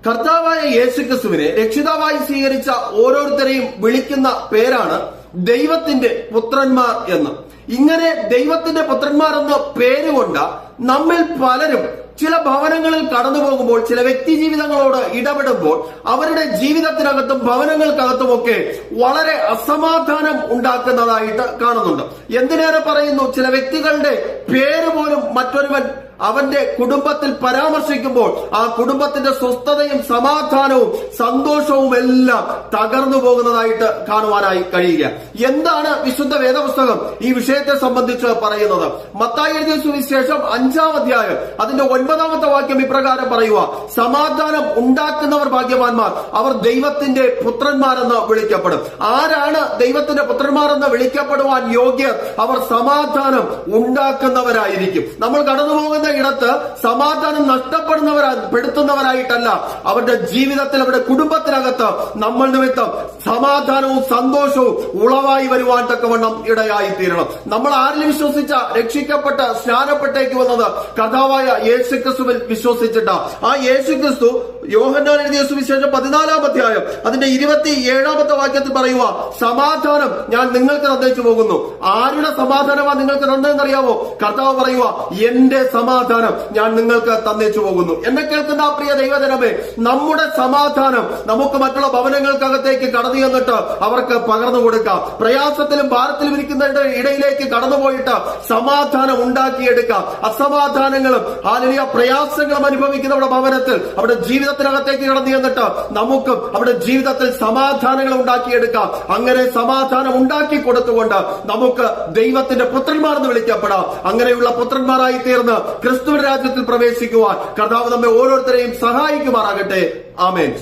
കർത്താവായ യേശുക്രിസ്തുവിനെ രക്ഷിതാവായി സ്വീകരിച്ച ഓരോരുത്തരെയും വിളിക്കുന്ന പേരാണ് ദൈവത്തിന്റെ പുത്രന്മാർ എന്ന്. ഇങ്ങനെ ദൈവത്തിന്റെ പുത്രന്മാർ എന്ന പേരുകൊണ്ട് നമ്മിൽ പലരും ചില ഭവനങ്ങളിൽ കടന്നു പോകുമ്പോൾ, ചില വ്യക്തി ജീവിതങ്ങളോട് ഇടപെടുമ്പോൾ അവരുടെ ജീവിതത്തിനകത്തും ഭവനങ്ങൾക്കകത്തുമൊക്കെ വളരെ അസമാധാനം ഉണ്ടാക്കുന്നതായിട്ട് കാണുന്നുണ്ട്. എന്തിനേറെ പറയുന്നു, ചില വ്യക്തികളുടെ പേര് പോലും മറ്റൊരുവൻ അവന്റെ കുടുംബത്തിൽ പരാമർശിക്കുമ്പോൾ ആ കുടുംബത്തിന്റെ സ്വസ്ഥതയും സമാധാനവും സന്തോഷവും എല്ലാം തകർന്നു പോകുന്നതായിട്ട് കാണുവാനായി കഴിയുക. എന്താണ് വിശുദ്ധ വേദപുസ്തകം ഈ വിഷയത്തെ സംബന്ധിച്ച് പറയുന്നത്? മത്തായി എഴുതിയ സുവിശേഷം 5-ാം അധ്യായം അതിന്റെ 9-ാമത്തെ വാക്യം ഇപ്രകാരം പറയുക: സമാധാനം ഉണ്ടാക്കുന്നവർ ഭാഗ്യവാന്മാർ, അവർ ദൈവത്തിന്റെ പുത്രന്മാരെന്ന് വിളിക്കപ്പെടും. ആരാണ് ദൈവത്തിന്റെ പുത്രന്മാരെന്ന് വിളിക്കപ്പെടുവാൻ യോഗ്യർ? അവർ സമാധാനം ഉണ്ടാക്കുന്നവരായിരിക്കും. നമ്മൾ കടന്നു പോകുന്ന ഇടത്ത് സമാധാനം നഷ്ടപ്പെടുന്നവരായിട്ടല്ല, അവരുടെ ജീവിതത്തിൽ, അവരുടെ കുടുംബത്തിനകത്ത് നമ്മൾ നിമിത്തം സമാധാനവും സന്തോഷവും ഉളവായി വരുവാൻ തക്കവണ്ണം ഇടയായി തീരണം. നമ്മൾ ആരിൽ വിശ്വസിച്ച രക്ഷിക്കപ്പെട്ട സ്നാനപ്പെട്ടേക്ക് വന്നത് കർത്താവായ യേശുക്രിസ്തുവിൽ വിശ്വസിച്ചിട്ട ആ യേശുക്രിസ്തു യോഹന്നാൻ എഴുതിയ സുവിശേഷം 14-ാം അധ്യായം അതിന്റെ 27-ാമത്തെ വാക്യത്തിൽ പറയുക: സമാധാനം ഞാൻ നിങ്ങൾക്ക് തന്നേച്ചു പോകുന്നു. ആരുടെ സമാധാനമാണ് നിങ്ങൾക്ക് തന്നതെന്നറിയാമോ? കർത്താവ് പറയുക: എന്റെ സമാധാനം ഞാൻ നിങ്ങൾക്ക് തന്നേച്ചു പോകുന്നു. എന്നെ കേൾക്കുന്ന പ്രിയ ദൈവജനമേ, നമ്മുടെ സമാധാനം നമുക്ക് മറ്റുള്ള ഭവനങ്ങൾക്കകത്തേക്ക് കടന്നു ചെന്നിട്ട് അവർക്ക് പകർന്നു കൊടുക്കാം. പ്രയാസത്തിലും ഭാരത്തിലും ഇരിക്കുന്നവരുടെ ഇടയിലേക്ക് കടന്നുപോയിട്ട് സമാധാനം ഉണ്ടാക്കിയെടുക്കാം. അസമാധാനങ്ങളും പ്രയാസങ്ങളും അനുഭവിക്കുന്നവരുടെ ഭവനത്തിൽ, അവരുടെ ജീവിതത്തിനകത്തേക്ക് കടന്നു ചെന്നിട്ട് നമുക്ക് അവരുടെ ജീവിതത്തിൽ സമാധാനങ്ങൾ ഉണ്ടാക്കിയെടുക്കാം. അങ്ങനെ സമാധാനം ഉണ്ടാക്കി കൊടുത്തുകൊണ്ട് നമുക്ക് ദൈവത്തിന്റെ പുത്രന്മാർ എന്ന് വിളിക്കപ്പെടാം. അങ്ങനെയുള്ള പുത്രന്മാരായി തീർന്ന് ക്രിസ്തുവിന്റെ രാജ്യത്തിൽ പ്രവേശിക്കുവാൻ കർത്താവ് നമ്മെ ഓരോരുത്തരെയും സഹായിക്കുമാറാകട്ടെ. ആമേൻ.